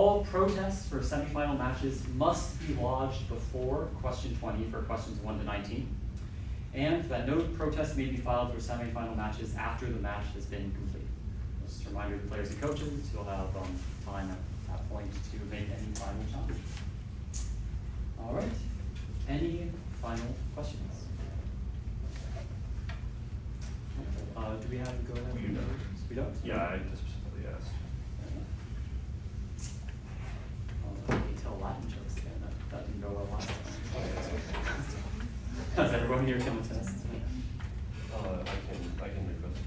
All protests for semifinal matches must be lodged before question 20 for questions 1 to 19, and that no protest may be filed for semifinal matches after the match has been complete. Just a reminder to players and coaches, you'll have time at that point to make any final challenges. All right, any final questions? Do we have to go ahead? We don't. We don't? Yeah, I just specifically asked. You tell Latin jokes again. That didn't go well last time. Has everyone here taken the test? I can request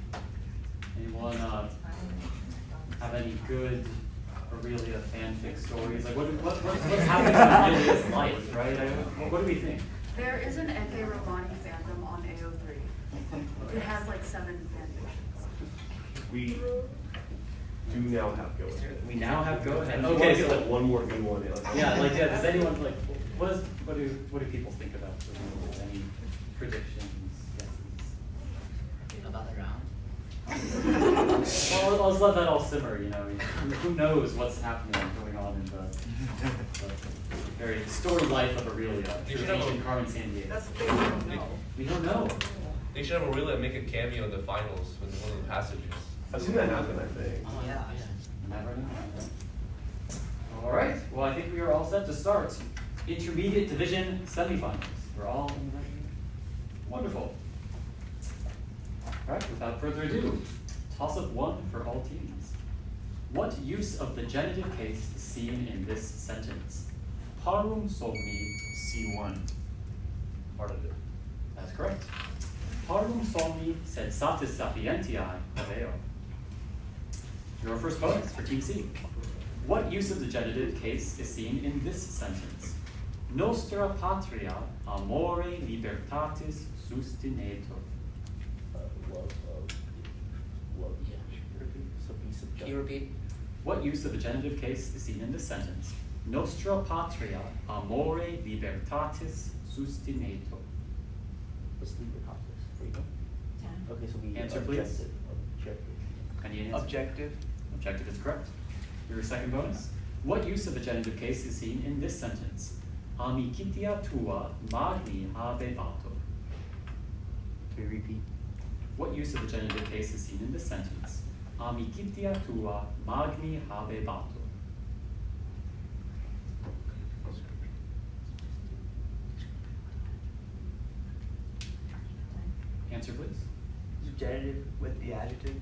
a Anyone have any good Aurelia fanfic stories? Like what's happening in Aurelia's life, right? What do we think? There is an Eke Romani fandom on AO3. It has like 7 fanfictions. We do now have go ahead. We now have go ahead. Okay, Okay, get so like one more good one. does anyone like what do people think about the rules? Any predictions, guesses? About the round? Well, let's let that all simmer, you know. Who knows what's happening going on in the very storied life of Aurelia. They should have Ancient Carmen San Diego. That's the thing we don't know. We don't know. They should have Aurelia make a cameo in the finals with one of the passages. I've seen that happen, I think. Oh, yeah. Never know. All right. Well, I think we are all set to start. Intermediate Division Semifinals. We're all in the right. Wonderful. All right. Without further ado, toss-up 1 for all teams. What use of the genitive case is seen in this sentence? Parum somni C1. Part of it. That's correct. Parum somni sed satis sapientiae aveo. Your first bonus for Team C. What use of the genitive case is seen in this sentence? Nostra patria amore libertatis sustinetur. Love. Yeah. So be subjective. Can you repeat? What use of the genitive case is seen in this sentence? Nostra patria amore libertatis sustinetur. Let's leave the topics. Freedom. Okay, so we Answer, please. Objective. Any answer? Objective. Objective is correct. Your second bonus. What use of the genitive case is seen in this sentence? Amicitia tua magni habebatur. Can we repeat? What use of the genitive case is seen in this sentence? Amicitia tua magni habebatur. Answer, please. Genitive with the adjective.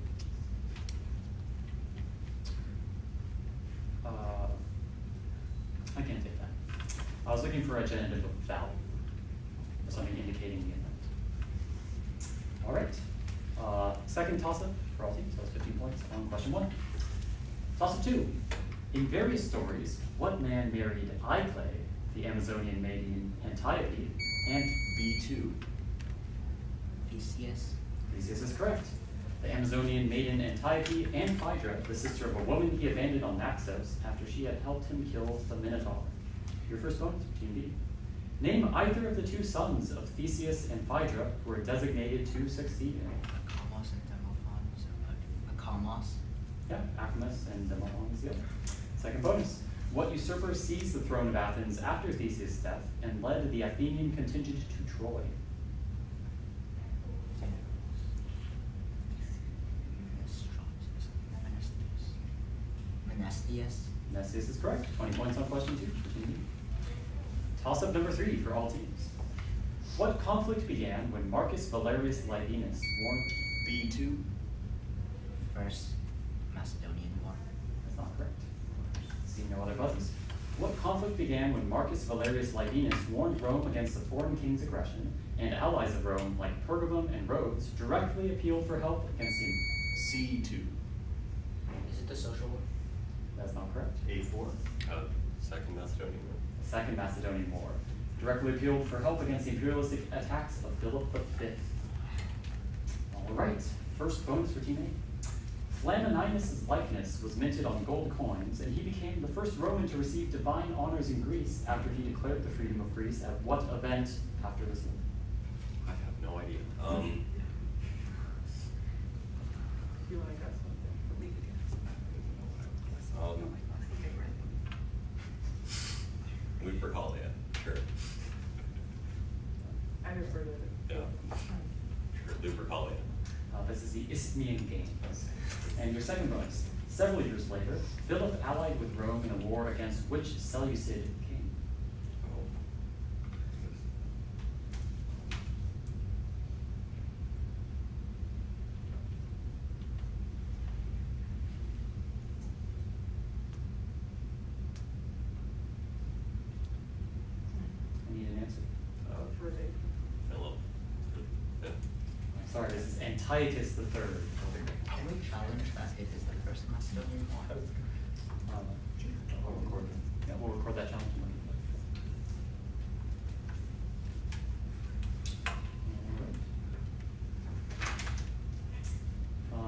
I can't take that. I was looking for a genitive of vowel, or something indicating the event. All right. Second toss-up for all teams, so that's 15 points on question 1. Toss-up 2. In various stories, what man married Icle, the Amazonian maiden Antiope, and B2. Theseus. Theseus is correct. The Amazonian maiden Antiope and Phaedra, the sister of a woman he abandoned on Naxos after she had helped him kill the Minotaur. Your first bonus, Team B. Name either of the 2 sons of Theseus and Phaedra who were designated to succeed him. Acamos and Demophon. Acamos. Yeah, Acamas and Demophon, yeah. Second bonus. What usurper seized the throne of Athens after Theseus' death and led the Athenian contingent to Troy? Menestius. Menestius is correct. 20 points on question 2. Toss-up number 3 for all teams. What conflict began when Marcus Valerius Laevinus warned? B2. First Macedonian War. That's not correct. See no other buzzes. What conflict began when Marcus Valerius Laevinus warned Rome against the foreign king's aggression, and allies of Rome, like Pergamum and Rhodes, directly appealed for help against him? C2. Is it the social war? That's not correct. A4. Second Macedonian War. Second Macedonian War. Directly appealed for help against the imperialistic attacks of Philip V. All right, first bonus for Team A. Flamininus' likeness was minted on gold coins, and he became the first Roman to receive divine honors in Greece after he declared the freedom of Greece at what event after this war? I have no idea. You want to guess something? We could guess. Isthmian Games. And your second bonus. Several years later, Philip allied with Rome in a war against which Seleucid king? I need an answer. For the, Philip. Yeah. Sorry, this is Antiochus III. Can we challenge that it is the first Macedonian war? We'll record that. Yeah, we'll record that challenge.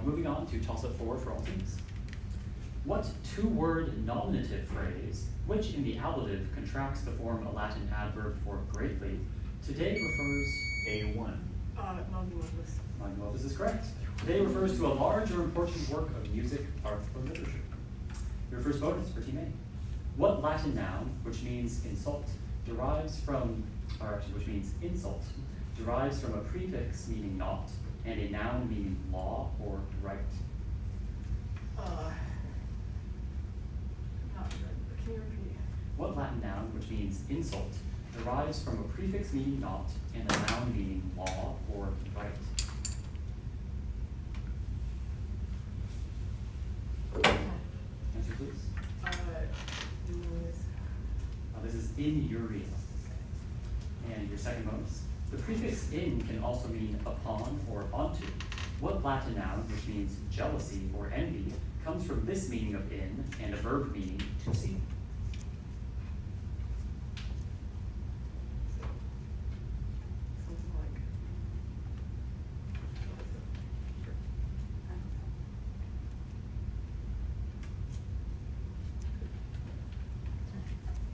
Moving on to toss-up 4 for all teams. What two-word nominative phrase, which in the ablative contracts to form a Latin adverb for greatly, today refers A1. non-English. well, this is correct. Today refers to a large or important work of music, art, or literature. Your first bonus for Team A. What Latin noun, which means insult, which means insult, derives from a prefix meaning not, and a noun meaning law or right? Not sure. Can you repeat? What Latin noun, which means insult, derives from a prefix meaning not, and a noun meaning law or right? Answer please. This is in urea. And your second bonus. The prefix in can also mean upon or onto. What Latin noun, which means jealousy or envy, comes from this meaning of in and a verb meaning to see? Something like.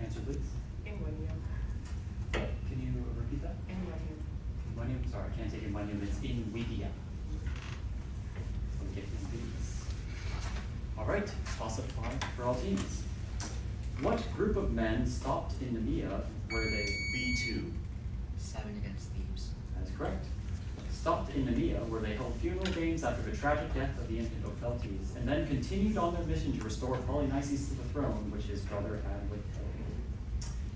Answer please. Ingwanium. Can you repeat that? Ingwanium. Imanium, sorry, I can't take Imanium, it's in Wikia. So we get these. All right, toss-up 5 for all teams. What group of men stopped in Nemea where they, B2. 7 against Thebes. that is correct, stopped in Nemea where they held funeral games after the tragic death of the infant Opheltes, and then continued on their mission to restore Polynices to the throne, which his brother had withheld?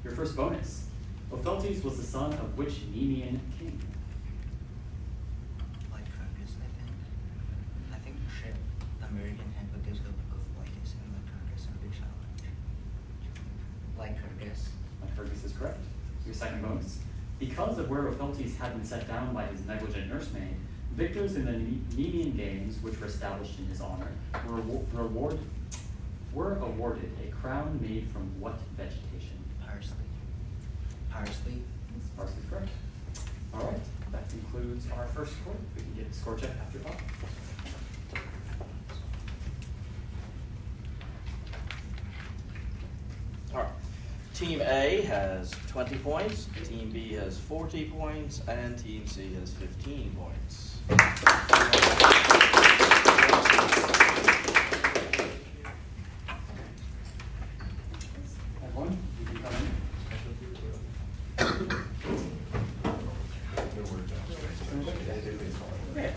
Your first bonus. Opheltes was the son of which Nemean king? Lycurgus, I think. I think ship the Meridian handbook gives up both Lycus and Lycurgus are a big challenge. Lycurgus. Lycurgus is correct. Your second bonus. Because of where Opheltes had been set down by his negligent nursemaid, victors in the Nemean games, which were established in his honor, were awarded a crown made from what vegetation? Parsley. Parsley. Parsley is correct. All right, that concludes our first score. We can get a score check after that. All right. Team A has 20 points, Team B has 40 points, and Team C has 15 points. Everyone, you can come in. Yeah.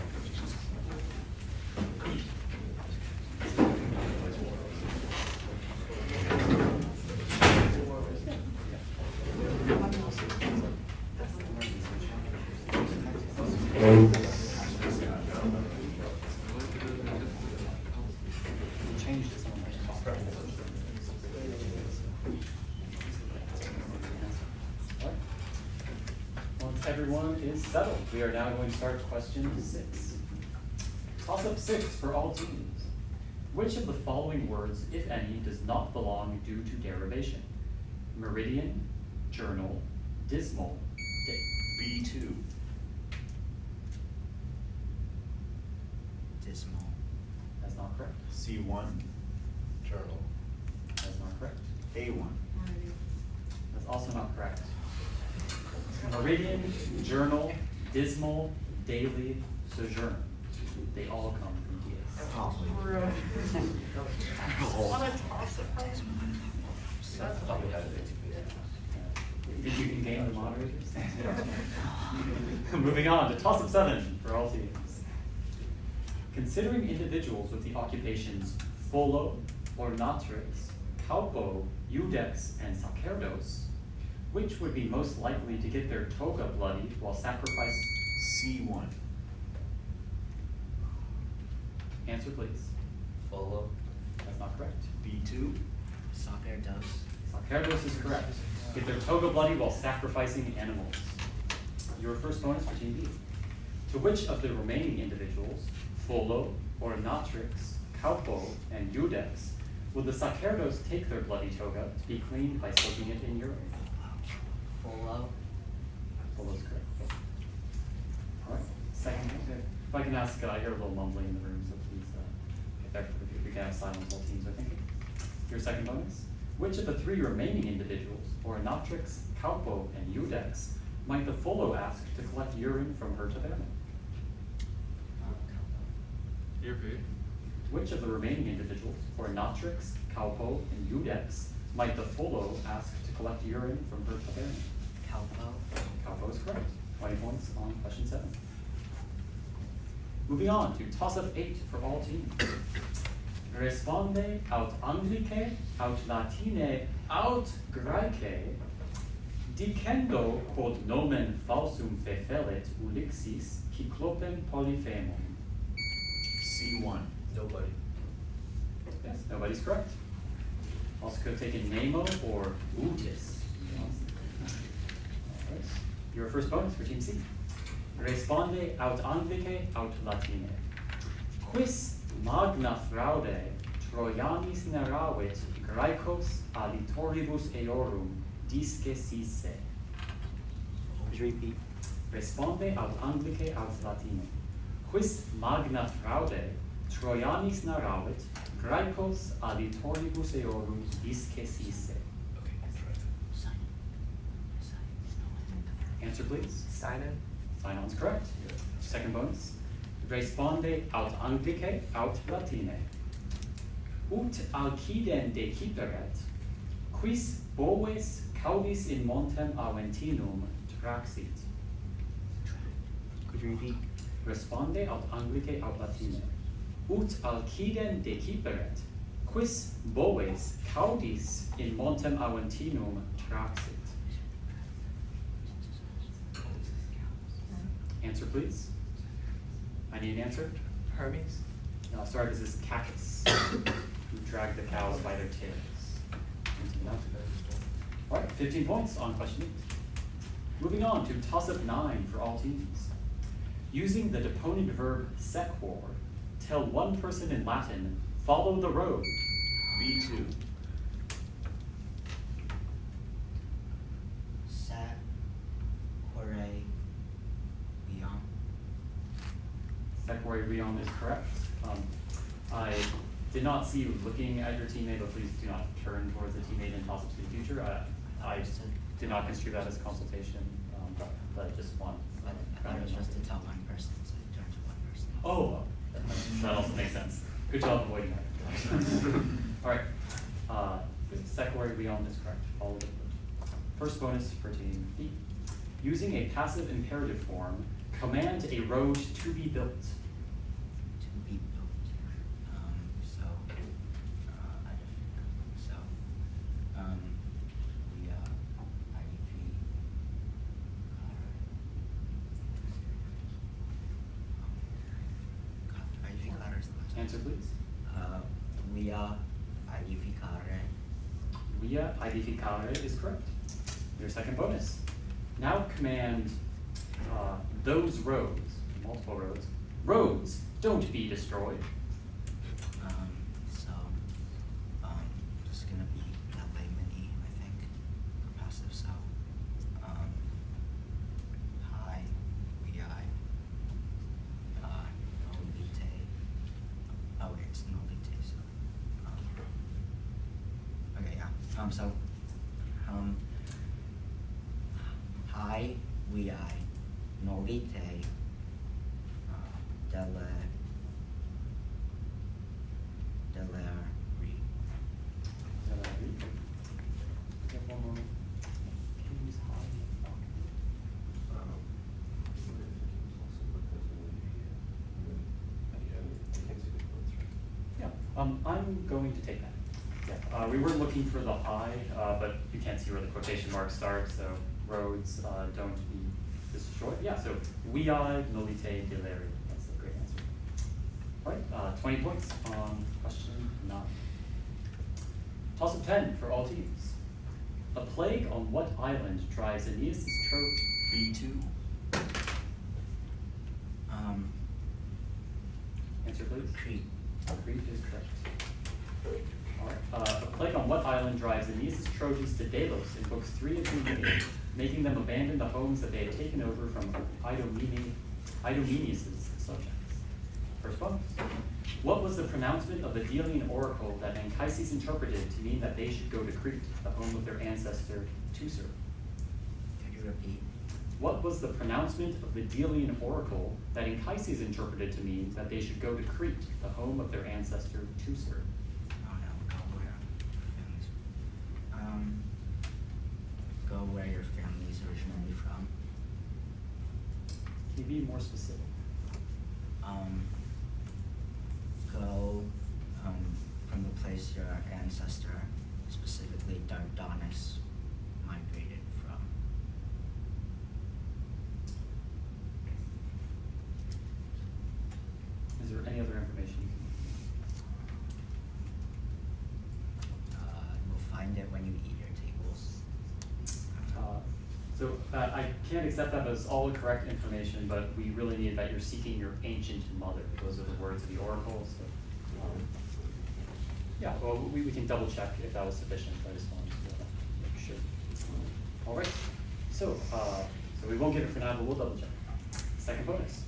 Change this one. Once everyone is settled, we are now going to start question 6. Toss-up 6 for all teams. Which of the following words, if any, does not belong due to derivation? Meridian, journal, dismal, day. B2. Dismal. That's not correct. C1. Journal. That's not correct. A1. That's also not correct. Meridian, journal, dismal, daily, sojourn. They all come from DS. On a toss-up. Thought we had it. Think you can game the moderators? Moving on to toss-up 7 for all teams. Considering individuals with the occupations folo, ornatrix, calpo, iudex, and sacerdos, which would be most likely to get their toga bloodied while sacrificing? C1. Answer please. Follow. That's not correct. B2. Soccer does. Sacerdos is correct. Get their toga bloody while sacrificing animals. Your first bonus for Team B. To which of the remaining individuals, folo, ornatrix, calpo, and iudex, will the sacerdos take their bloody toga to be cleaned by soaking it in urine? Follow. Folo is correct. All right. Second, if I can ask, I hear a little mumbling in the room, so please get back to if we can have silence while teams are thinking. Your second bonus. Which of the three remaining individuals, ornatrix, calpo, and iudex, might the folo ask to collect urine from her taverna? Here, P. Which of the remaining individuals, ornatrix, calpo, and iudex, might the folo ask to collect urine from her taverna? Calpo. Calpo is correct. 20 points on question 7. Moving on to toss-up 8 for all teams. Responde aut Anglice, aut Latine, aut Graece, dicendo quod nomen falsum fefelet ulixis, cyclopem polyphaemon. C1. Nobody. Yes, nobody's correct. Also could have taken Nemo or Utis. Alright. Your first bonus for Team C. Responde aut Anglice, aut Latine. Quis magna fraude Trojanis neravit Graecos alitoribus eorum disce sisse. Would you repeat? Responde aut Anglice, aut Latine. Quis magna fraude Trojanis neravit Graecos alitoribus eorum disce sisse. Sign. Answer please. Sign-in. Sign-on's correct. Second bonus. Responde aut Anglice, aut Latine. Ut alcidem deciperet, quis boves caudis in montem Aventinum traxit. Could you repeat? Responde aut Anglice, aut Latine. Ut alcidem deciperet, quis boves caudis in montem Aventinum traxit. Answer please. I need an answer. Hermes. No, sorry, this is Cacus, who drag the cows by their tails. All right, 15 points on question 8. Moving on to toss-up 9 for all teams. Using the deponent verb sequor, tell one person in Latin, follow the road. B2. Sat. Quere. Beyond. Sequor rion is correct. I did not see you looking at your teammate, but please do not turn towards the teammate in toss-ups in the future. I did not construe that as consultation, but just one. But I thought it was just to tell one person, so you turn to one person. Oh, that also makes sense. Good job avoiding that. All right, Sequor rion is correct. Follow the road. First bonus for team B. Using a passive imperative form, command a road to be built. To be built. We Answer please. Via edificare. Via edificare is correct. Your second bonus. Now command those roads, multiple roads, don't be destroyed. Just gonna be lemony, I think, for passive. So, hi, vi, nolite. Oh wait, it's nolite. So, okay, yeah. Hi, vi, nolite. Deleri. One moment. King's High. I'm going to take that. Yeah, we were looking for the I, but you can't see where the quotation marks start, so roads don't be destroyed. Yeah, so we I nolite delere. That's a great answer. All right, 20 points on question 9. Toss of 10 for all teams. A plague on what island drives Aeneas' troop? B2. Answer please. Crete. Crete is correct. Alright, a plague on what island drives Aeneas' Trojans to Delos in books 3 and 3, making them abandon the homes that they had taken over from Idomeneus' subjects? First bonus. What was the pronouncement of the Delian oracle that Anchises interpreted to mean that they should go to Crete, the home of their ancestor Teucer? Could you repeat? What was the pronouncement of the Delian oracle that Anchises interpreted to mean that they should go to Crete, the home of their ancestor Teucer? Oh no, go where families. Go where your family is originally from. Can you be more specific? Go from the place your ancestor, specifically Dardanus, migrated from. Is there any other information you You'll find it when you eat your tables. can? I can't accept that as all the correct information, but we really need that you're seeking your ancient mother. Those are the words of the oracle. So, yeah, well, we can double check if that was sufficient. I just wanted to make sure. All right. So we won't get it for now, but we'll double check. Second bonus.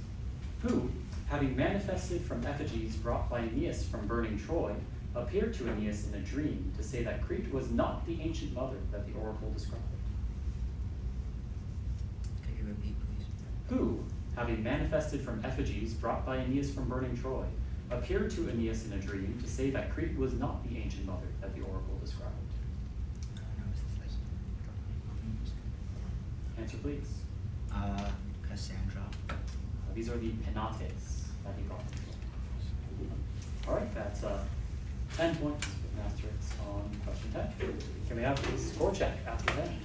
Who, having manifested from effigies brought by Aeneas from burning Troy, appeared to Aeneas in a dream to say that Crete was not the ancient mother that the oracle described? Could you repeat, please? Who, having manifested from effigies brought by Aeneas from burning Troy, appeared to Aeneas in a dream to say that Crete was not the ancient mother that the oracle described? No, it's this Answer please. Cassandra. These are the penates that he got. All right, that's 10 points with an asterisk on question 10. Can we have a score check after 10?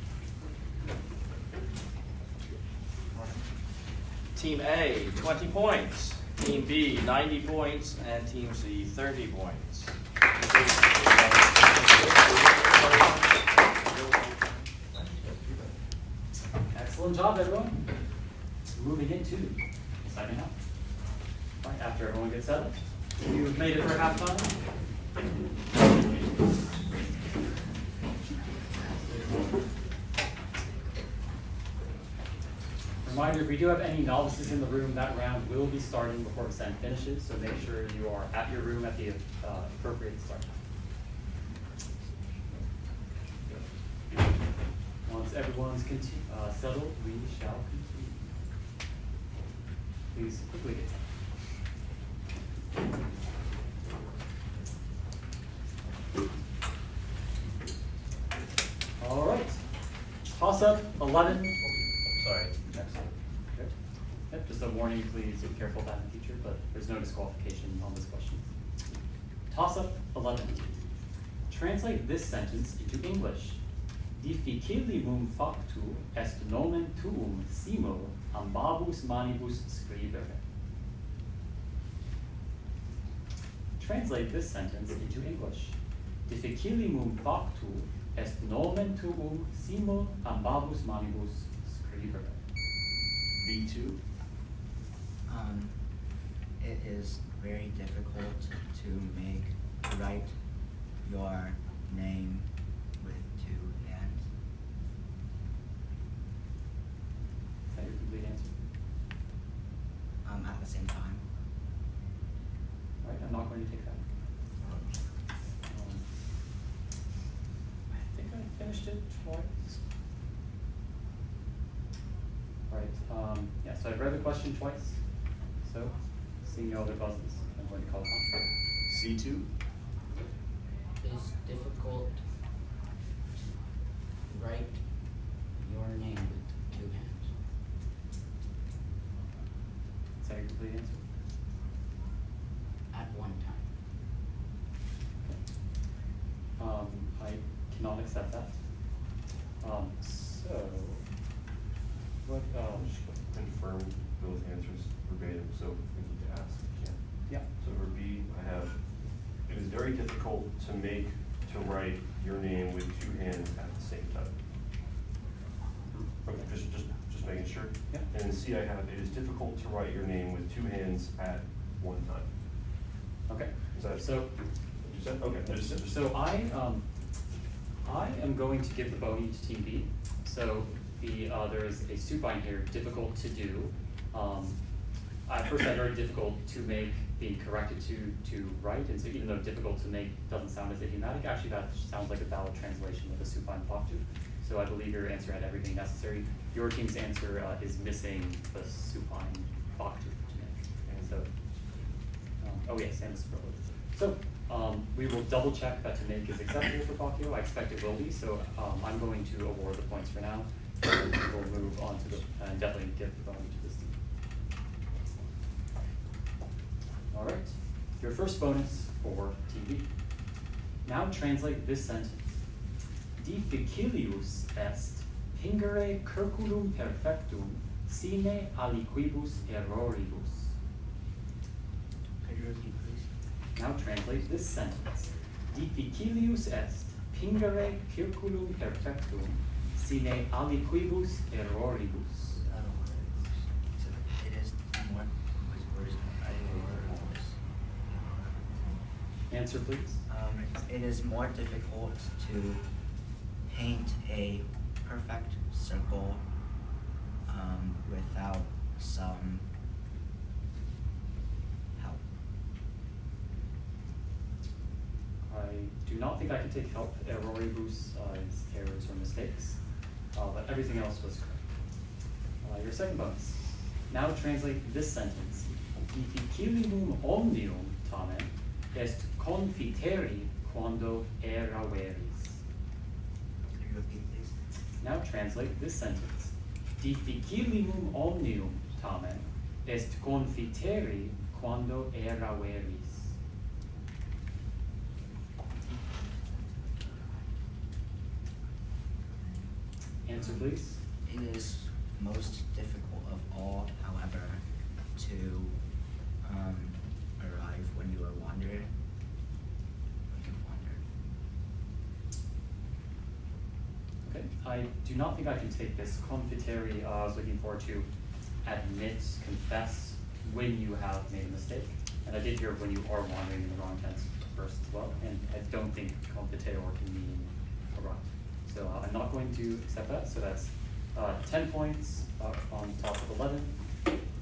Team A, 20 points. Team B, 90 points. And Team C, 30 points. Excellent job, everyone. Moving into the second half. All right, after everyone gets settled, you've made it for halftime. Reminder, if we do have any novices in the room, that round will be starting before Ascent finishes, so make sure you are at your room at the appropriate start time. Once everyone's settled, we shall continue. Please quickly get settled. All right. Toss up 11. Sorry. Excellent. Good. Yep, just a warning, please be careful of that in the future, but there's no disqualification on this question. Toss up 11. Translate this sentence into English. Difficilimum factu est nomen tuum simul ambabus manibus scribere. Translate this sentence into English. Difficilimum factu est nomen tuum simul ambabus manibus scribere. B2. It is very difficult to write your name with 2 hands. Is that your complete answer? At the same time. All right, I'm not going to take that. I think I finished it twice. All right, yeah, so I've read the question twice. So, seeing no other buzzes, I'm going to call it on. C2. It is difficult to write your name with 2 hands. Is that your complete answer? At one time. cannot accept that. So, what, Just confirm those answers verbatim, so if we need to ask, we can. yeah, So for B, I have, it is very difficult to write your name with two hands at the same time. Okay, just making sure. Yeah. And in C, I have, it is difficult to write your name with two hands at one time. okay. Is that So, what you said? Okay, so I am going to give the bony to team B. So there is a supine here, difficult to do. At first I heard difficult to make being corrected to write, and so even though difficult to make doesn't sound as idiomatic, actually that sounds like a valid translation of a supine factu. So I believe your answer had everything necessary. Your team's answer is missing the supine factu to make. And so, oh yes, and the superlative. So we will double check that to make is acceptable for factio. I expect it will be, so I'm going to award the points for now. And we'll move on to the, and definitely give the bonus to this team. All right, your first bonus for Team B. Now translate this sentence. Difficilius est pingere curriculum perfectum sine aliquibus erroribus. Could you repeat, please? Now translate this sentence. Difficilius est pingere curriculum perfectum sine aliquibus erroribus. So it is more, where is Answer please. it is more difficult to paint a perfect circle without some help. I do not think I can take help. Erroribus is errors or mistakes, but everything else was correct. Your second bonus. Now translate this sentence. Difficilium omnium tamen est confiteri quando eraveris. Could you repeat, please? Now translate this sentence. Difficilium omnium tamen est confiteri quando eraveris. Answer please. It is most difficult of all, however, to arrive when you are wandering. When you wander. Okay, I do not think I can take this. Confiteri, I was looking forward to admit, confess when you have made a mistake. And I did hear when you are wandering in the wrong tense first as well. And I don't think confiteor can mean arrive. So I'm not going to accept that. So that's 10 points on top of 11.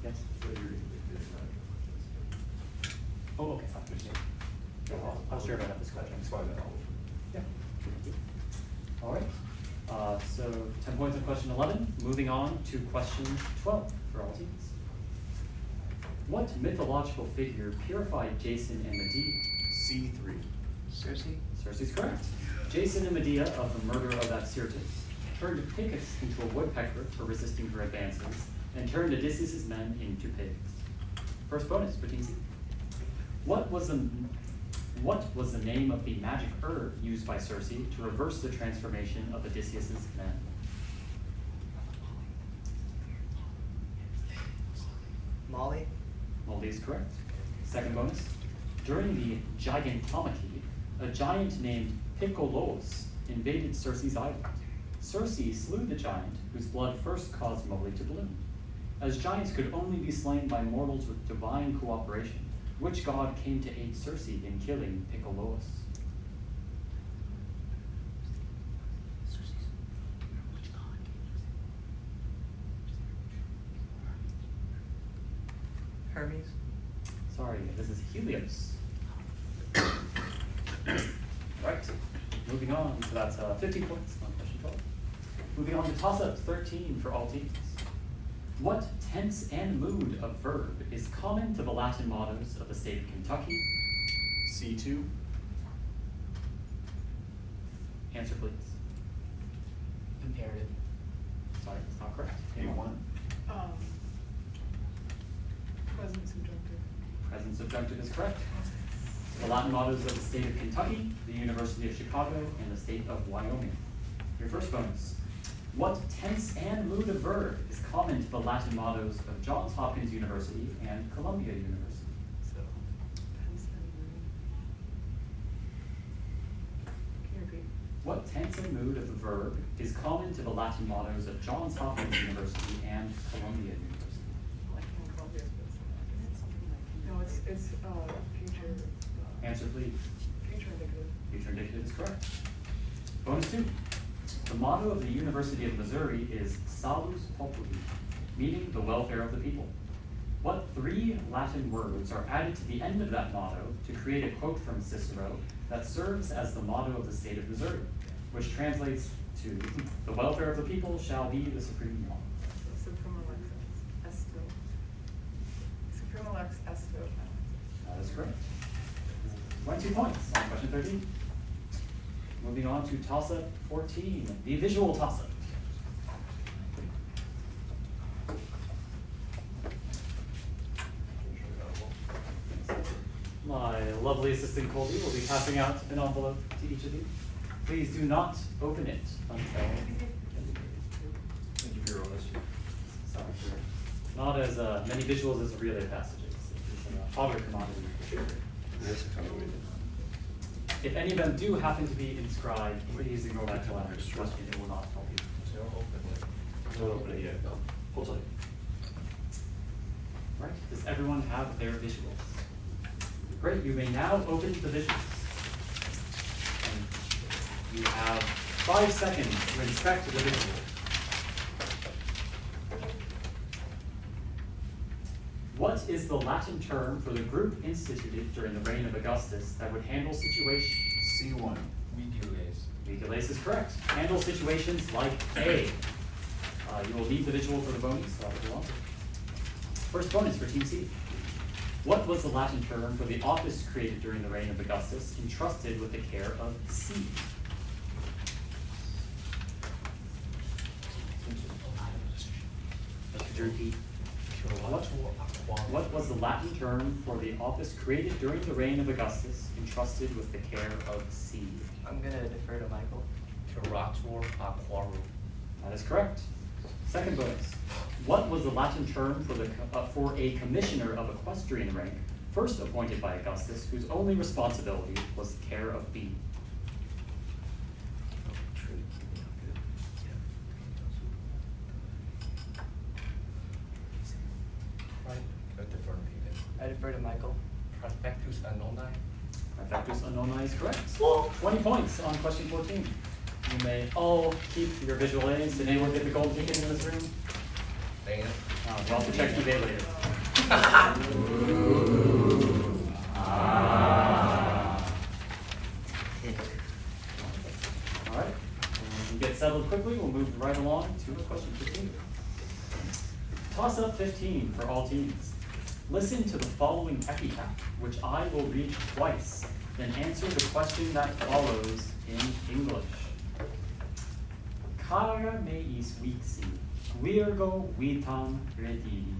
Yes? Oh, okay, fine. I'll share about this question. Yeah. All right. So 10 points on question 11. Moving on to question 12 for all teams. What mythological figure purified Jason and Medea? C3. Circe? Circe's correct. Jason and Medea, of the murder of Axyrtus, turned Picus into a woodpecker for resisting her advances, and turned Odysseus' men into pigs. First bonus for Team C. What was the name of the magic herb used by Circe to reverse the transformation of Odysseus' men? Molly? Molly is correct. Second bonus. During the Gigantomachy, a giant named Picolos invaded Circe's island. Circe slew the giant, whose blood first caused Molly to bloom. As giants could only be slain by mortals with divine cooperation, which god came to aid Circe in killing Picolos? Hermes? Sorry, this is Helios. Right, moving on, so that's 15 points on question 12. Moving on to toss-up 13 for all teams. What tense and mood of verb is common to the Latin mottos of the state of Kentucky? C2. Answer please. Imperative. Sorry, it's not correct. A1. Present subjunctive. Present subjunctive is correct. the Latin mottos of the state of Kentucky, the University of Chicago, and the state of Wyoming. Your first bonus. What tense and mood of verb is common to the Latin mottos of Johns Hopkins University and Columbia University? Can you repeat? What tense and mood of the verb is common to the Latin mottos of Johns Hopkins University and Columbia University? No, it's future. Answer please. Future indicative. Future indicative is correct. Bonus 2. The motto of the University of Missouri is Salus Populi, meaning the welfare of the people. What 3 Latin words are added to the end of that motto to create a quote from Cicero that serves as the motto of the state of Missouri, which translates to, the welfare of the people shall be the supreme law? Suprema lex esto. Suprema lex esto. That is correct. 22 points on question 13. Moving on to toss-up 14, the visual toss-up. My lovely assistant Colby will be passing out an envelope to each of you. Please do not open it until Thank you for your honesty. sorry, for not as many visuals as relay passages. It's a hotter commodity. Yes, I kind of waited. If any of them do happen to be inscribed, please ignore that till after this question. It will not help you. Don't open it yet. Hold tight. Right? Does everyone have their visuals? Great. You may now open the visuals. And you have 5 seconds to inspect the visual. What is the Latin term for the group instituted during the reign of Augustus that would handle situations? C1. Videos. Vigilace is correct. Handle situations like A. You will need the visual for the bonus, so I'll go on. First bonus for Team C. What was the Latin term for the office created during the reign of Augustus entrusted with the care of C? Could you repeat? What was the Latin term for the office created during the reign of Augustus entrusted with the care of C? I'm gonna defer to Michael. Curator aquarum. That is correct. Second bonus. What was the Latin term for a commissioner of equestrian rank, first appointed by Augustus, whose only responsibility was the care of B? Right. I defer to you I defer to Michael. then. Prefectus annoni. Trifectus annoni is correct. 20 points on question 14. You may all keep your visual aids. Did anyone get the gold ticket in this room? Dang it. We'll have to check eBay later. All right. When we get settled quickly, we'll move right along to question 15. Toss up 15 for all teams. Listen to the following epitaph, which I will read twice, then answer the question that follows in English. Cara meis vixi, virgo vitam redidi.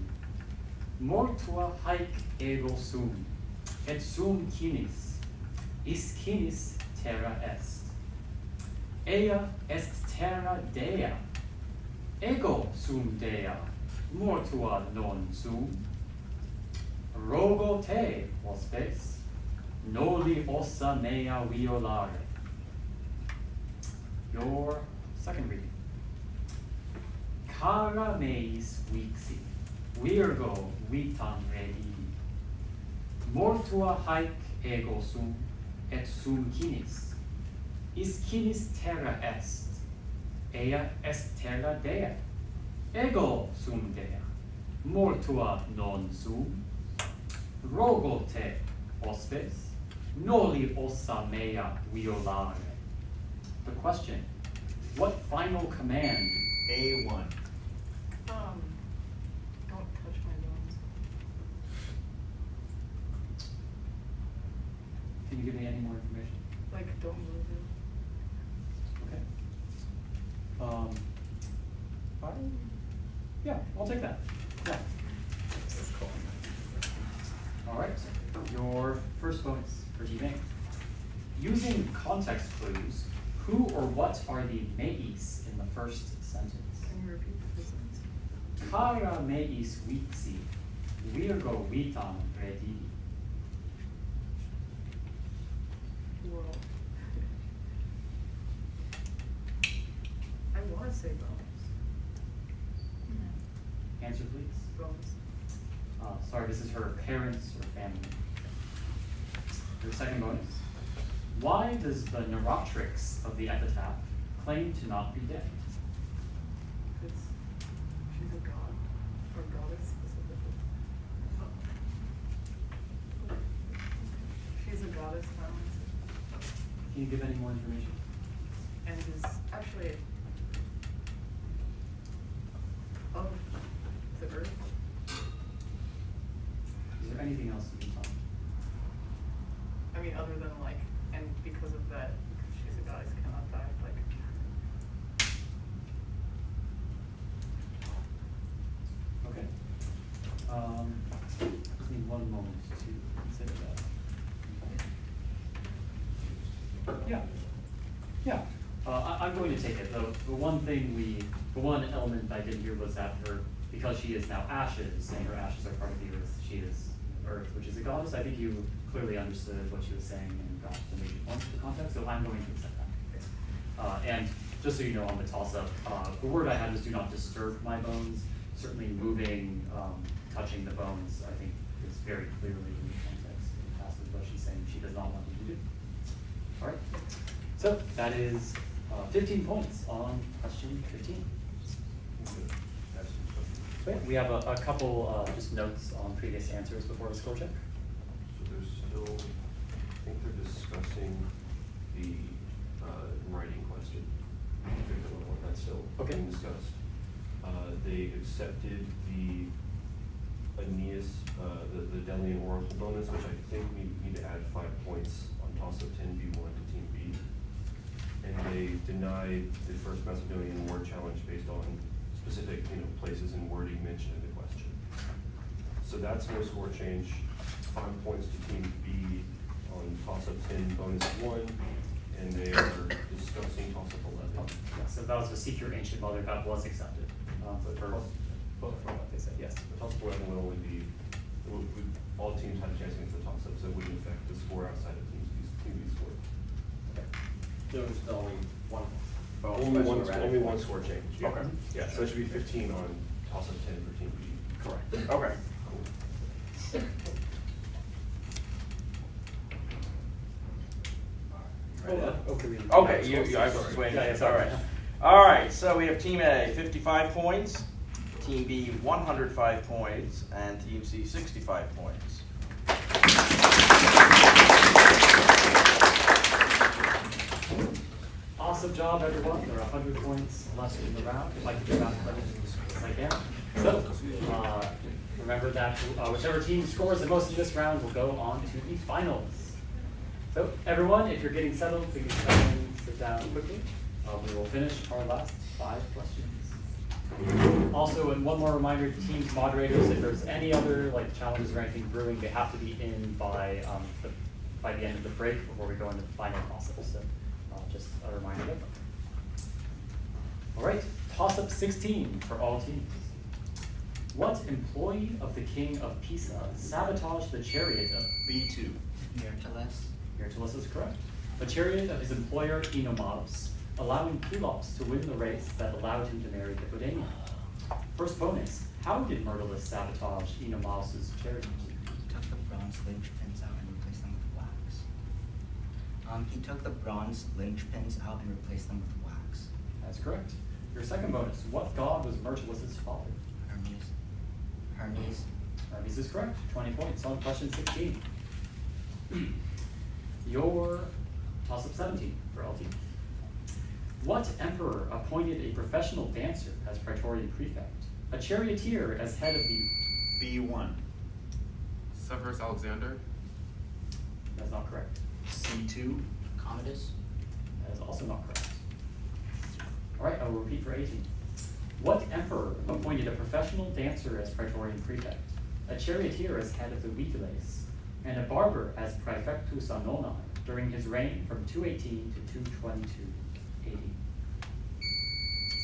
Mortua haec ego sum, et sum cinis, iscinis terra est. Ea est terra dea, ego sum dea, mortua non sum. Rogo te, hospes, noli ossa mea violare. Your second reading. Cara meis vixi, virgo vitam redidi. Mortua haec ego sum, et sum cinis. Iscinis terra est. Ea est terra dea. Ego sum dea. Mortua non sum. Rogo te, hospes, noli ossa mea violare. The question, what final command? A1. Don't touch my bones. Can you give me any more information? Like, don't move it. Okay. Yeah, I'll take that. Yeah. All right, your first bonus for Team context clues. Who or what are the meis in the first sentence? Can you repeat the first sentence? Kara meis witsi, Virgo witan redi. Whoa. I wanna say bones. Answer please. Bones. Sorry, this is her parents or family. Your second bonus. Why does the neurotrix of the epitaph claim to not be dead? It's, she's a god, or goddess specifically. She's a goddess, I don't know. Can you give any more information? And is actually of the earth. Is there anything else you can tell me? I mean, other than like, and because of that, because she's a goddess, cannot die, like. Okay. Just need one moment to consider that. Yeah. Yeah. I'm going to take it. The one element I did here was that because she is now ashes, and her ashes are part of the earth, she is earth, which is a goddess. I think you clearly understood what she was saying and got the major points of the context, so I'm going to accept that. And just so you know, on the toss-up, the word I had was do not disturb my bones. Certainly moving, touching the bones, I think is very clearly in the context of the passage what she's saying she does not want you to do. All right, so that is 15 points on question 15. Okay, we have a couple just notes on previous answers before the score check. So there's still, I think they're discussing the writing question. That's still Okay. being discussed. They accepted the Aeneas, the Delian Oracle bonus, which I think we need to add 5 points on toss-up 10B1 to Team B. And they denied the first Macedonian word challenge based on specific, places and wording mentioned in the question. So that's no score change. 5 points to Team B on toss-up 10 bonus 1, and they are discussing toss-up 11. Yeah, so that was the Seek Your Ancient Mother, that was accepted. For what they said, yes. The toss-up 11 would only be, all teams had a chance against the toss-up, so it wouldn't affect the score outside of Team B's score. There was only one. Only one score change. Yeah. Okay. Yeah, so it should be 15 on toss-up 10 for Team B. Correct. Okay. Cool. Okay, you I was waiting. Yeah, All right. All right, so we have Team A, 55 points, Team B, 105 points, and Team C, 65 points. Awesome job, everyone. There are 100 points left in the round. I'd like to get back as I can. So, remember that whichever team scores the most in this round will go on to the finals. So, everyone, if you're getting settled, please sit down quickly. We will finish our last 5 questions. Also, and one more reminder to teams moderators, if there's any other challenges or anything brewing, they have to be in by the end of the break before we go into the final process. So, just a reminder there. All right, toss-up 16 for all teams. What employee of the king of Pisa sabotaged the chariot of B2. Myrtilus. Myrtilus is correct. The chariot of his employer Enomaus, allowing Pelops to win the race that allowed him to marry Hippodamia. First bonus, how did Myrtilus sabotage Enomaus' chariot? He took the bronze linchpins out and replaced them with wax. He took the bronze linchpins out and replaced them with wax. That's correct. Your second bonus, what god was Myrtilus' father? Hermes. Hermes is correct. 20 points on question 16. Your toss-up 17 for all teams. What emperor appointed a professional dancer as praetorian prefect, a charioteer as head of the... B1. Severus Alexander. That's not correct. C2, Commodus. That is also not correct. All right, I will repeat for 18. What emperor appointed a professional dancer as praetorian prefect, a charioteer as head of the Vigiles, and a barber as praefectus annonae, during his reign from 218 to 222 AD?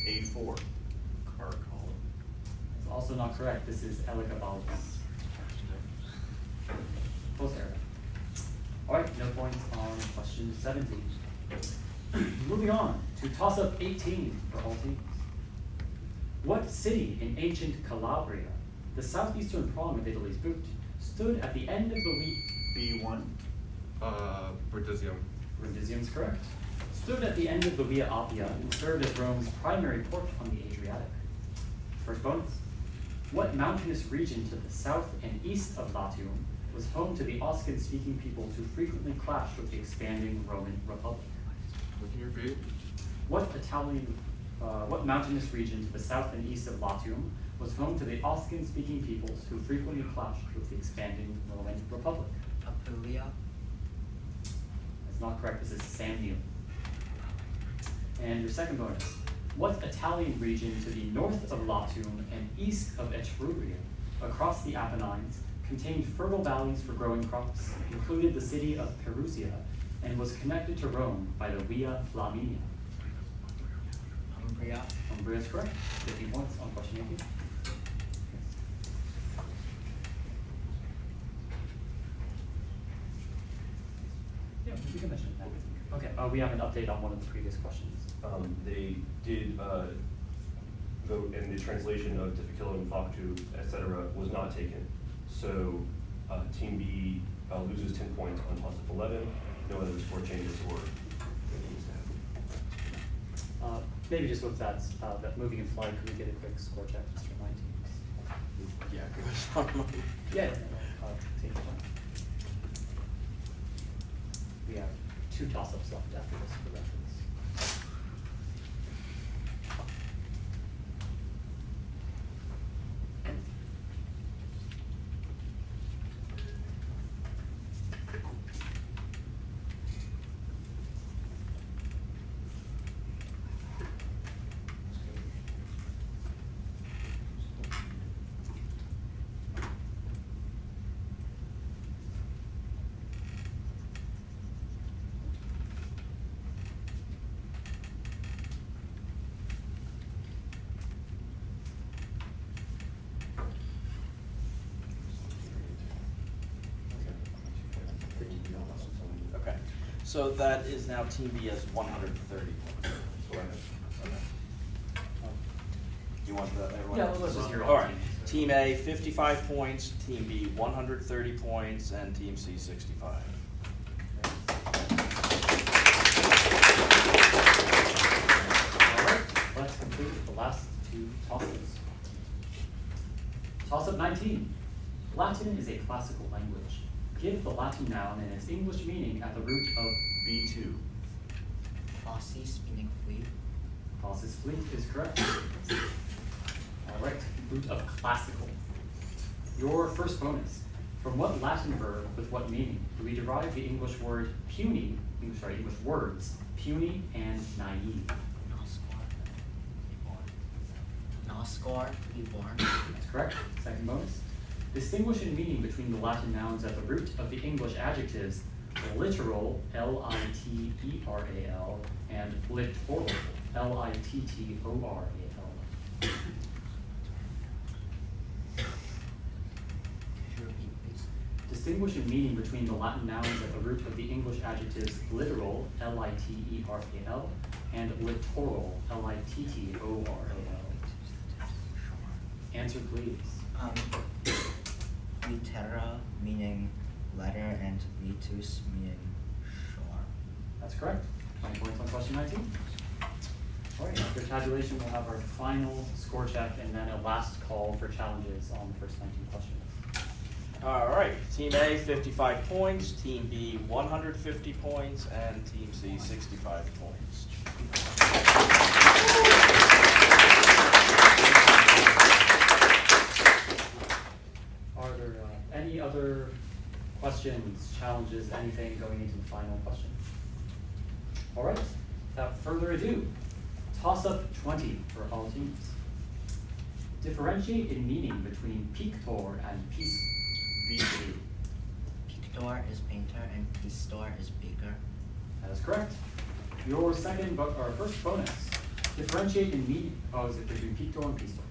A4. It's also not correct. This is Elagabalus. Close area. All right, no points on question 17. Moving on to toss-up 18 for all teams. What city in ancient Calabria, the southeastern prong of Italy's boot, stood at the end of the week? B1. Brundisium. Brundisium is correct. Stood at the end of the Via Appia and served as Rome's primary port on the Adriatic. First bonus. What mountainous region to the south and east of Latium was home to the Oscan-speaking peoples who frequently clashed with the expanding Roman Republic? Looking your feet. What mountainous region to the south and east of Latium was home to the Oscan-speaking peoples who frequently clashed with the expanding Roman Republic? Apulia. That's not correct. This is Samnium. And your second bonus. What Italian region to the north of Latium and east of Etruria, across the Apennines, contained fertile valleys for growing crops, included the city of Perusia, and was connected to Rome by the Via Flaminia? Umbria. Umbria is correct. 15 points on question 18. Yeah, we can mention that. Okay, we have an update on one of the previous questions. They did vote, and the translation of difficile factu, etc., was not taken. So Team B loses 10 points on toss-up 11. No other score changes or things to happen. Maybe just with that moving in flight, could we get a quick score check just for 9 teams? Yeah, good. Yeah. Take your time. We have 2 toss-ups left after this for reference. Okay, so that is now Team B has 130 points. So I have, You want the, everyone? Yeah, else let's to just run? hear all All right, teams. Team A, 55 points, Team B, 130 points, and Team C, 65. All right, let's complete the last 2 toss-ups. Toss-up 19. Latin is a classical language. Give the Latin noun and its English meaning at the root of B2. Aussie, meaning fleet. Pauses fleet is correct. All right, root of classical. Your first bonus. From what Latin verb with what meaning do we derive the English word puny, English words, puny and naive? Noscor, reborn. That's correct. Second bonus. Distinguish in meaning between the Latin nouns at the root of the English adjectives literal, L-I-T-E-R-A-L, and littoral, L-I-T-T-O-R-A-L. Could you repeat, please? Distinguish in meaning between the Latin nouns at the root of the English adjectives literal, L-I-T-E-R-A-L, and littoral, L-I-T-T-O-R-A-L. Answer, please. Litera, meaning letter, and ritus, meaning shore. That's correct. 20 points on question 19. All right, after tabulation, we'll have our final score check and then a last call for challenges on the first 19 questions. All right, Team A, 55 points, Team B, 150 points, and Team C, 65 points. Are there any other questions, challenges, anything going into the final question? All right, without further ado, toss-up 20 for all teams. Differentiate in meaning between pictor and peace. B2. Pictor, store is painter, and peace store is baker. That is correct. Your first bonus. Differentiate in meaning. Oh, is it between peak door and peace door?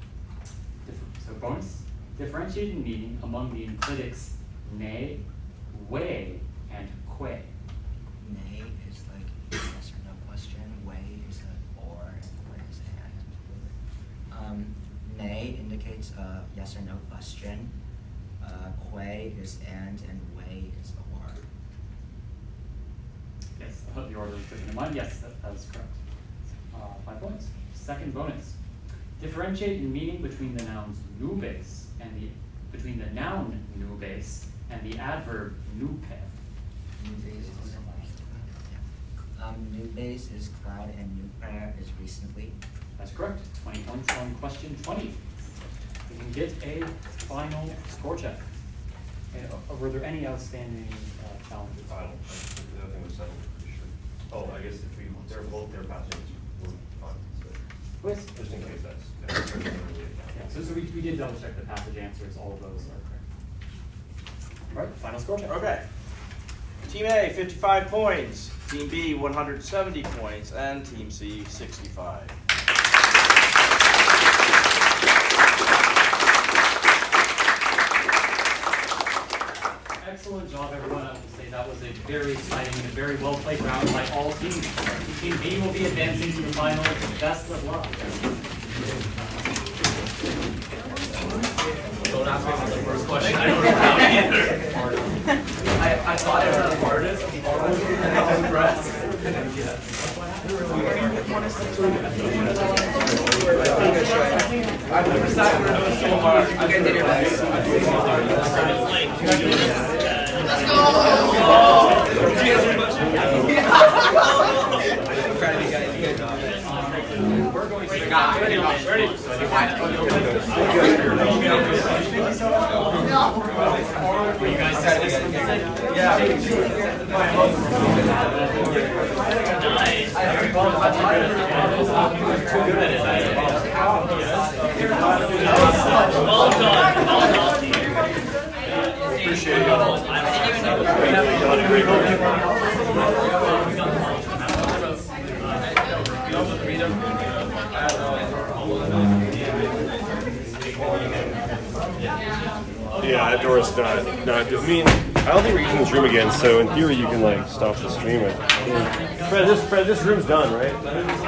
So bonus. Differentiate in meaning among the enclitics ne, way, and que. Nay is like yes or no question. Way is an or, and que is and. Nay indicates a yes or no question. Que is and way is or. Yes, I hope the order is taken in mind. Yes, that is correct. 5 points. Second bonus. Differentiate in meaning between the nouns nubes and between the noun nubes and the adverb nupe. Nubes is cloud and nuper is recently. That's correct. 20 points on question 20. We can get a final score check. Were there any outstanding challenges? I think the other thing was settled, pretty sure. Oh, I guess if they're both their passings, we're fine, so, Please. just in case that's really Yeah, so we did double check the passage answers. All of those are correct. All right, final score check. Okay. Team A, 55 points. Team B, 170 points. And Team C, 65. Excellent job, everyone. I will say that was a very exciting and a very well played round by all teams. Team B will be advancing to the final. Best of luck. Don't ask me for the first question. I don't know how to answer. I thought it was the hardest, and I was impressed. I've never sat where it was so hard. I did your best. Let's go! We're going to ready. You guys yeah. Appreciate it. Yeah, that door's not. I mean, I don't think we're using this room again. So in theory, you can like stop the stream. Fred, this room's done, right?